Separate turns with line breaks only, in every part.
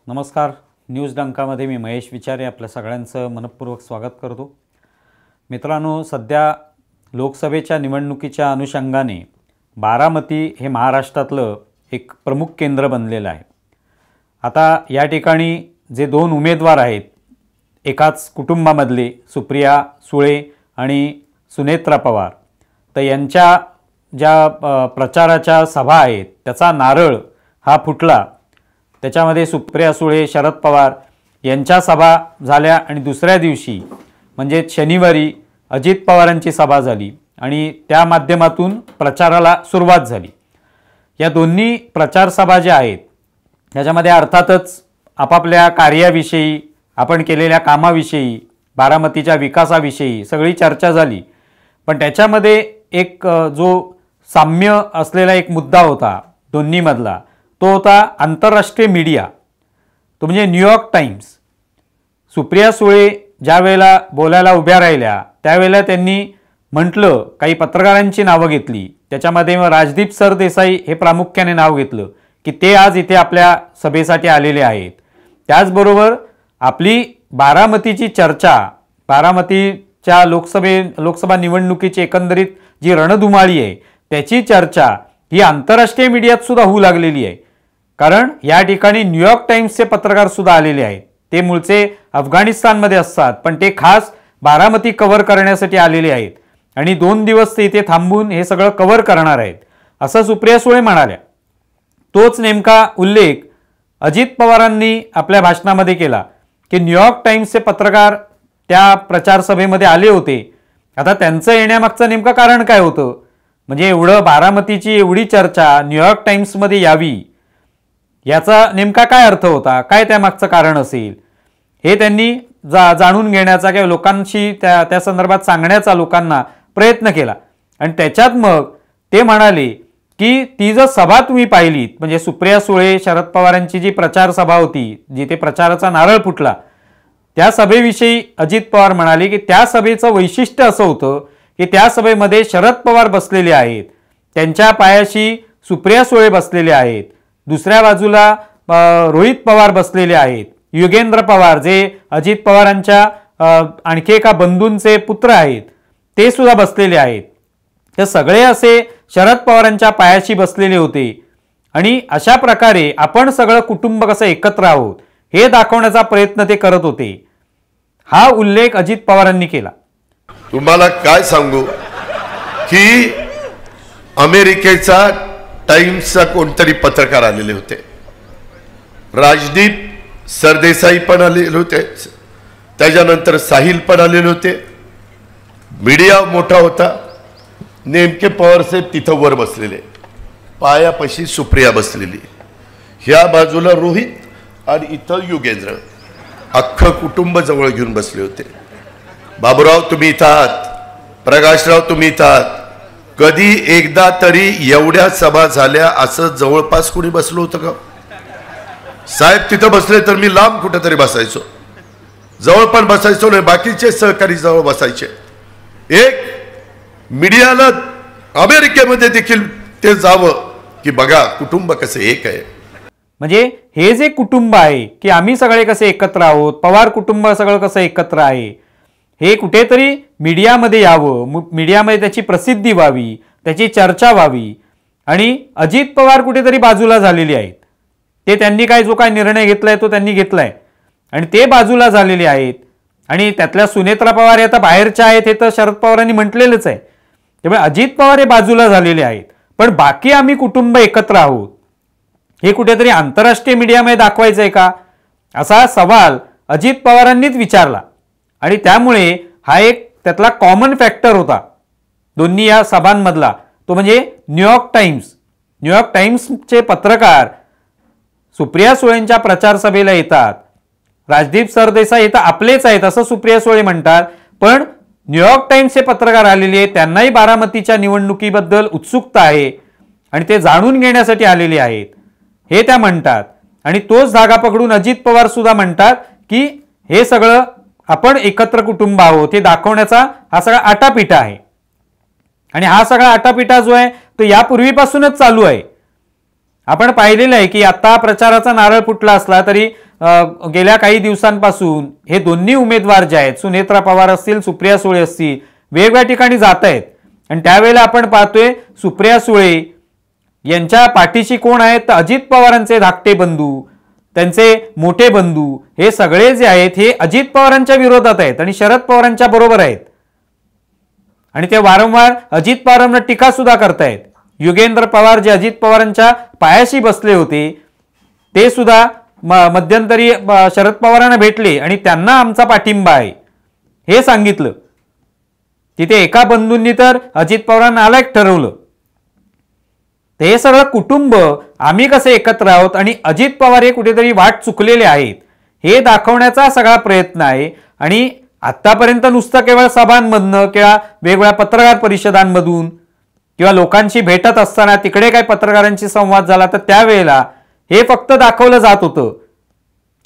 नमस्कार. न्यूज डंकामध्ये मी महेश विचारे आपल्या सगळ्यांचं मनपूर्वक स्वागत करतो. मित्रांनो, सध्या लोकसभेच्या निवडणुकीच्या अनुषंगाने बारामती हे महाराष्ट्रातलं एक प्रमुख केंद्र बनलेलं आहे. आता या ठिकाणी जे दोन उमेदवार आहेत, एकाच कुटुंबामधले सुप्रिया सुळे आणि सुनेत्रा पवार, तर यांच्या ज्या प्रचाराच्या सभा आहेत त्याचा नारळ हा फुटला. त्याच्यामध्ये सुप्रिया सुळे, शरद पवार यांच्या सभा झाल्या आणि दुसऱ्या दिवशी म्हणजे शनिवारी अजित पवारांची सभा झाली आणि त्या माध्यमातून प्रचाराला सुरुवात झाली. या दोन्ही प्रचार सभा ज्या आहेत त्याच्यामध्ये अर्थातच आपापल्या कार्याविषयी, आपण केलेल्या कामाविषयी, बारामतीच्या विकासाविषयी सगळी चर्चा झाली. पण त्याच्यामध्ये एक जो साम्य असलेला एक मुद्दा होता दोन्हीमधला, तो होता आंतरराष्ट्रीय मीडिया. तो म्हणजे न्यूयॉर्क टाइम्स. सुप्रिया सुळे ज्या वेळेला बोलायला उभ्या राहिल्या त्यावेळेला त्यांनी म्हटलं, काही पत्रकारांची नावं घेतली, त्याच्यामध्ये राजदीप सरदेसाई हे प्रामुख्याने नाव घेतलं की ते आज इथे आपल्या सभेसाठी आलेले आहेत. त्याचबरोबर आपली बारामतीची चर्चा, बारामतीच्या लोकसभा निवडणुकीची एकंदरीत जी रणधुमाळी आहे त्याची चर्चा ही आंतरराष्ट्रीय मीडियात सुद्धा होऊ लागलेली आहे. कारण या ठिकाणी न्यूयॉर्क टाइम्सचे पत्रकार सुद्धा आलेले आहेत. ते मूळचे अफगाणिस्तानमध्ये असतात, पण ते खास बारामती कव्हर करण्यासाठी आलेले आहेत आणि 2 दिवस ते इथे थांबून हे सगळं कव्हर करणार आहेत असं सुप्रिया सुळे म्हणाल्या. तोच नेमका उल्लेख अजित पवारांनी आपल्या भाषणामध्ये केला की न्यूयॉर्क टाइम्सचे पत्रकार त्या प्रचार सभेमध्ये आले होते. आता त्यांचं येण्यामागचं नेमकं कारण काय होतं, म्हणजे एवढं बारामतीची एवढी चर्चा न्यूयॉर्क टाइम्समध्ये यावी याचा नेमका काय अर्थ होता, काय त्यामागचं कारण असेल, हे त्यांनी जाणून घेण्याचा किंवा लोकांशी त्या संदर्भात सांगण्याचा लोकांना प्रयत्न केला. आणि त्याच्यात मग ते म्हणाले की ती जर सभा तुम्ही पाहिलीत, म्हणजे सुप्रिया सुळे शरद पवारांची जी प्रचार सभा होती जिथे प्रचाराचा नारळ फुटला, त्या सभेविषयी अजित पवार म्हणाले की त्या सभेचं वैशिष्ट्य असं होतं की त्या सभेमध्ये शरद पवार बसलेले आहेत, त्यांच्या पायाशी सुप्रिया सुळे बसलेले आहेत, दुसऱ्या बाजूला रोहित पवार बसलेले आहेत, युगेंद्र पवार जे अजित पवारांच्या आणखी एका बंधूंचे पुत्र आहेत ते सुद्धा बसलेले आहेत. ते सगळे असे शरद पवारांच्या पायाशी बसलेले होते आणि अशा प्रकारे आपण सगळं कुटुंब कसं एकत्र आहोत हे दाखवण्याचा प्रयत्न ते करत होते. हा उल्लेख अजित पवारांनी केला.
तुम्हाला काय सांगू की अमेरिकेचा टाइम्सचा कोणतरी पत्रकार आलेले होते, राजदीप सरदेसाई पण आलेले होते, त्याच्यानंतर साहिल पण आलेले होते. मीडिया मोठा होता. नेमके पवारसाहेब तिथं वर बसलेले, पायापाशी सुप्रिया बसलेली, ह्या बाजूला रोहित आणि इथं युगेंद्र, अख्खं कुटुंब जवळ घेऊन बसले होते. बाबूराव तुम्ही इथं आहात, प्रकाशराव तुम्ही इथं आहात, कधी एकदा तरी एवढ्या सभा झाल्या असं जवळपास कोणी बसलो होतं का? साहेब तिथं बसले तर मी लांब कुठेतरी बसायचो, जवळ पण बसायचो नाही, बाकीचे सहकारी जवळ बसायचे. एक मीडियाला अमेरिकेमध्ये देखील ते जावं की बघा कुटुंब कसं एक आहे.
म्हणजे हे जे कुटुंब आहे की आम्ही सगळे कसे एकत्र आहोत, पवार कुटुंब सगळं कसं एकत्र आहे, हे कुठेतरी मीडियामध्ये यावं, मीडियामध्ये त्याची प्रसिद्धी व्हावी, त्याची चर्चा व्हावी. आणि अजित पवार कुठेतरी बाजूला झालेले आहेत. ते त्यांनी जो काय निर्णय घेतलाय तो त्यांनी घेतलाय आणि ते बाजूला झालेले आहेत. आणि त्यातल्या सुनेत्रा पवार हे आता बाहेरच्या आहेत हे तर शरद पवारांनी म्हटलेलंच आहे. त्यामुळे अजित पवार हे बाजूला झालेले आहेत. पण बाकी आम्ही कुटुंब एकत्र आहोत हे कुठेतरी आंतरराष्ट्रीय मीडियामध्ये दाखवायचं आहे का, असा सवाल अजित पवारांनीच विचारला. आणि त्यामुळे हा एक त्यातला कॉमन फॅक्टर होता दोन्ही या सभांमधला, तो म्हणजे न्यूयॉर्क टाइम्स. न्यूयॉर्क टाइम्सचे पत्रकार सुप्रिया सुळेंच्या प्रचार सभेला येतात. राजदीप सरदेसाई तर आपलेच आहेत असं सुप्रिया सुळे म्हणतात, पण न्यूयॉर्क टाइम्सचे पत्रकार आलेले आहेत, त्यांनाही बारामतीच्या निवडणुकीबद्दल उत्सुकता आहे आणि ते जाणून घेण्यासाठी आलेले आहेत हे त्या म्हणतात. आणि तोच धागा पकडून अजित पवार सुद्धा म्हणतात की हे सगळं आपण एकत्र कुटुंब आहोत हे दाखवण्याचा हा सगळा आटापिटा आहे. आणि हा सगळा आटापिटा जो आहे तो यापूर्वीपासूनच चालू आहे. आपण पाहिलेलं आहे की आता प्रचाराचा नारळ फुटला असला तरी गेल्या काही दिवसांपासून हे दोन्ही उमेदवार जे आहेत, सुनेत्रा पवार असतील, सुप्रिया सुळे असतील, वेगवेगळ्या ठिकाणी जात आहेत. आणि त्यावेळेला आपण पाहतोय सुप्रिया सुळे यांच्या पाठीशी कोण आहेत, तर अजित पवारांचे धाकटे बंधू, त्यांचे मोठे बंधू, हे सगळे जे आहेत हे अजित पवारांच्या विरोधात आहेत आणि शरद पवारांच्या बरोबर आहेत. आणि ते वारंवार अजित पवारांना टीका सुद्धा करतायत. युगेंद्र पवार जे अजित पवारांच्या पायाशी बसले होते ते सुद्धा मध्यंतरी शरद पवारांना भेटले आणि त्यांना आमचा पाठिंबा आहे हे सांगितलं. तिथे एका बंधूंनी तर अजित पवारांना आलायक ठरवलं. हे सगळं कुटुंब आम्ही कसे एकत्र आहोत आणि अजित पवार हे कुठेतरी वाट चुकलेले आहेत हे दाखवण्याचा सगळा प्रयत्न आहे. आणि आतापर्यंत नुसतं केवळ सभांमधनं किंवा वेगवेगळ्या पत्रकार परिषदांमधून किंवा लोकांशी भेटत असताना तिकडे काही पत्रकारांशी संवाद झाला तर त्यावेळेला हे फक्त दाखवलं जात होतं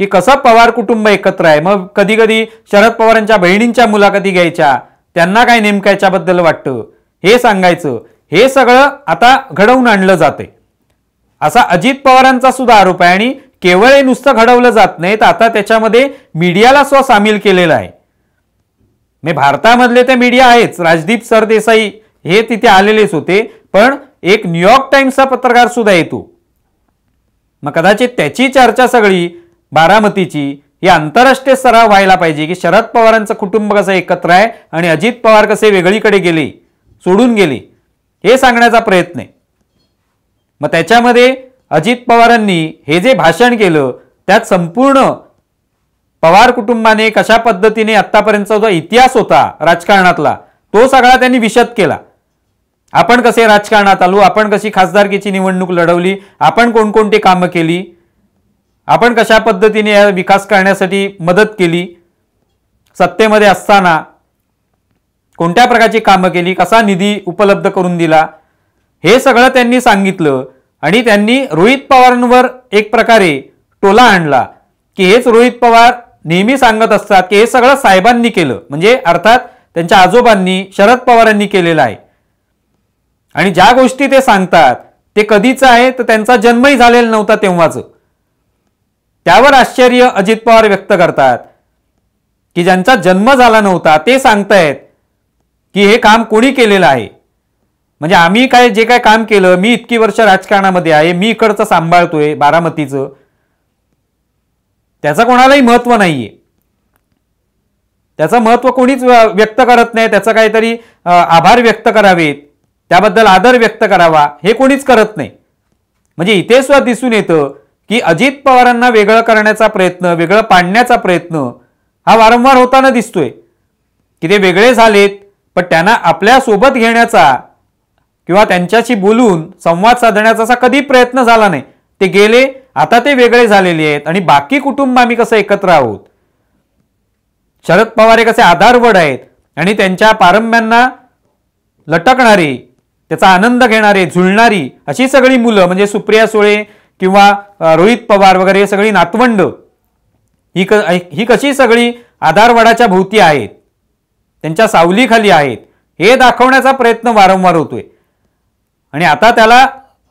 की कसं पवार कुटुंब एकत्र आहे. मग कधी कधी शरद पवारांच्या बहिणींच्या मुलाखती घ्यायच्या, त्यांना काय नेमकं याच्याबद्दल वाटतं हे सांगायचं. हे सगळं आता घडवून आणलं जाते असा अजित पवारांचा सुद्धा आरोप आहे. आणि केवळ हे नुसतं घडवलं जात नाही तर आता त्याच्यामध्ये मीडियाला सुद्धा सामील केलेलं आहे. मी भारतामधले ते मीडिया आहेच, राजदीप सरदेसाई हे तिथे आलेलेच होते, पण एक न्यूयॉर्क टाइम्सचा पत्रकार सुद्धा येतो. मग कदाचित त्याची चर्चा सगळी बारामतीची ही आंतरराष्ट्रीय स्तरावर व्हायला पाहिजे की शरद पवारांचं कुटुंब कसं एकत्र आहे आणि अजित पवार कसे वेगळीकडे गेले, सोडून गेले, हे सांगण्याचा प्रयत्न आहे. मग त्याच्यामध्ये अजित पवारांनी हे जे भाषण केलं त्यात संपूर्ण पवार कुटुंबाने कशा पद्धतीने आतापर्यंतचा जो इतिहास होता राजकारणातला तो सगळा त्यांनी विशद केला. आपण कसे राजकारणात आलो, आपण कशी खासदारकीची निवडणूक लढवली, आपण कोणकोणती कामं केली, आपण कशा पद्धतीने या विकास करण्यासाठी मदत केली, सत्तेमध्ये असताना कोणत्या प्रकारची कामं केली, कसा निधी उपलब्ध करून दिला, हे सगळं त्यांनी सांगितलं. आणि त्यांनी रोहित पवारांवर एक प्रकारे टोला आणला की हेच रोहित पवार नेहमी सांगत असतात की हे सगळं साहेबांनी केलं, म्हणजे अर्थात त्यांच्या आजोबांनी शरद पवारांनी केलेलं आहे. आणि ज्या गोष्टी ते सांगतात ते कधीच आहे तर त्यांचा जन्मही झालेला नव्हता तेव्हाच. त्यावर आश्चर्य अजित पवार व्यक्त करतात की ज्यांचा जन्म झाला नव्हता ते सांगतायत की हे काम कोणी केलेलं आहे. म्हणजे आम्ही काय जे काय काम केलं, मी इतकी वर्ष राजकारणामध्ये आहे, मी इकडचं सांभाळतोय बारामतीचं, त्याचं कोणालाही महत्व नाहीये. त्याचं महत्व कोणीच व्यक्त करत नाही. त्याचं काहीतरी आभार व्यक्त करावेत, त्याबद्दल आदर व्यक्त करावा, हे कोणीच करत नाही. म्हणजे इथे सुद्धा दिसून येतं की अजित पवारांना वेगळं करण्याचा प्रयत्न, वेगळं पाडण्याचा प्रयत्न हा वारंवार होताना दिसतोय की ते वेगळे झालेत पण त्यांना आपल्या सोबत घेण्याचा किंवा त्यांच्याशी बोलून संवाद साधण्याचा असा कधी प्रयत्न झाला नाही. ते गेले, आता ते वेगळे झालेले आहेत आणि बाकी कुटुंब आम्ही कसं एकत्र आहोत. शरद पवार हे कसे आधारवड आहेत आणि त्यांच्या पारंब्यांना लटकणारे, त्याचा आनंद घेणारे, झुलणारी अशी सगळी मुलं म्हणजे सुप्रिया सुळे किंवा रोहित पवार वगैरे हे सगळी नातवंड ही कशी सगळी आधारवडाच्या भोवती आहेत, त्यांच्या सावलीखाली आहेत, हे दाखवण्याचा प्रयत्न वारंवार होतोय. आणि आता त्याला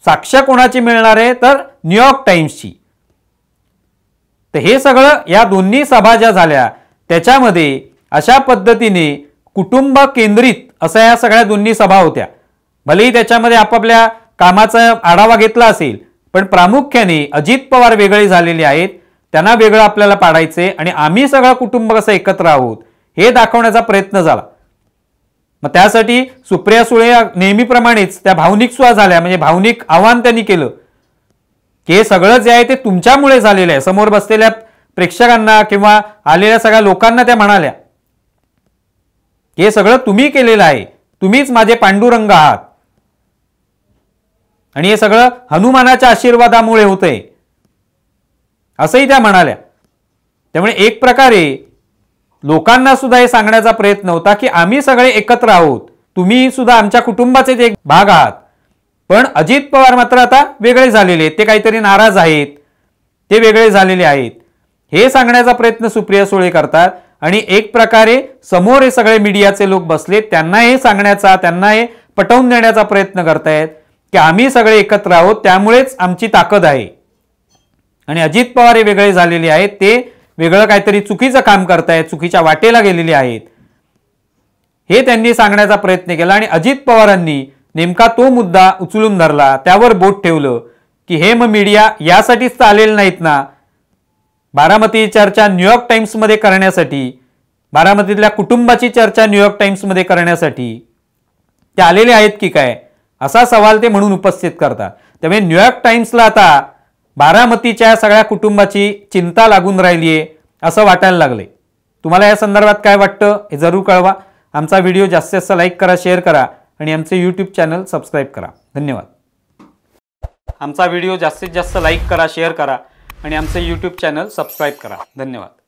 साक्ष कोणाची मिळणार आहे तर न्यूयॉर्क टाइम्सची. तर हे सगळं या दोन्ही सभा ज्या झाल्या त्याच्यामध्ये अशा पद्धतीने कुटुंब केंद्रित अशा या सगळ्या दोन्ही सभा होत्या. भलेही त्याच्यामध्ये आपापल्या कामाचा आढावा घेतला असेल पण प्रामुख्याने अजित पवार वेगळे झालेले आहेत, त्यांना वेगळं आपल्याला पाडायचे आणि आम्ही सगळं कुटुंब कसं एकत्र आहोत हे दाखवण्याचा प्रयत्न झाला. मग त्यासाठी सुप्रिया सुळे नेहमीप्रमाणेच त्या भावनिक सुद्धा झाल्या. म्हणजे भावनिक आव्हान त्यांनी केलं की हे सगळं जे आहे ते तुमच्यामुळे झालेलं आहे. समोर बसलेल्या प्रेक्षकांना किंवा आलेल्या सगळ्या लोकांना त्या म्हणाल्या हे सगळं तुम्ही केलेलं आहे, तुम्हीच माझे पांडुरंग आहात आणि हे सगळं हनुमानाच्या आशीर्वादामुळे होतंय असंही त्या म्हणाल्या. त्यामुळे एक प्रकारे लोकांना सुद्धा हे सांगण्याचा प्रयत्न होता की आम्ही सगळे एकत्र आहोत, तुम्ही सुद्धा आमच्या कुटुंबाचे एक भाग आहात. पण अजित पवार मात्र आता वेगळे झालेले आहेत, ते काहीतरी नाराज आहेत, ते वेगळे झालेले आहेत हे सांगण्याचा प्रयत्न सुप्रिया सुळे करतात. आणि एक प्रकारे समोर हे सगळे मीडियाचे लोक बसले, त्यांना हे सांगण्याचा, त्यांना हे पटवून देण्याचा प्रयत्न करतायत की आम्ही सगळे एकत्र आहोत, त्यामुळेच आमची ताकद आहे आणि अजित पवार हे वेगळे झालेले आहेत, ते वेगळं काहीतरी चुकीचं काम करतायत, चुकीच्या वाटेला गेलेले आहेत, हे त्यांनी सांगण्याचा प्रयत्न केला. आणि अजित पवारांनी नेमका तो मुद्दा उचलून धरला, त्यावर बोट ठेवलं की हे मग मीडिया यासाठीच चालेल नाहीत ना, बारामती चर्चा न्यूयॉर्क टाइम्समध्ये करण्यासाठी, बारामतीतल्या कुटुंबाची चर्चा न्यूयॉर्क टाइम्समध्ये करण्यासाठी ते आलेले आहेत की काय, असा सवाल ते म्हणून उपस्थित करतात. त्यामुळे न्यूयॉर्क टाइम्सला आता बारामतीच्या सगळ्या कुटुंबाची चिंता लागून राहिली आहे असं वाटायला लागले. तुम्हाला या संदर्भात काय वाटतं हे जरूर कळवा. आमचा व्हिडिओ जास्तीत जास्त लाईक करा, शेअर करा आणि आमचे यूट्यूब चॅनल सबस्क्राईब करा. धन्यवाद. आमचा व्हिडिओ जास्तीत जास्त लाईक करा, शेअर करा आणि आमचे यूट्यूब चॅनल सबस्क्राईब करा. धन्यवाद.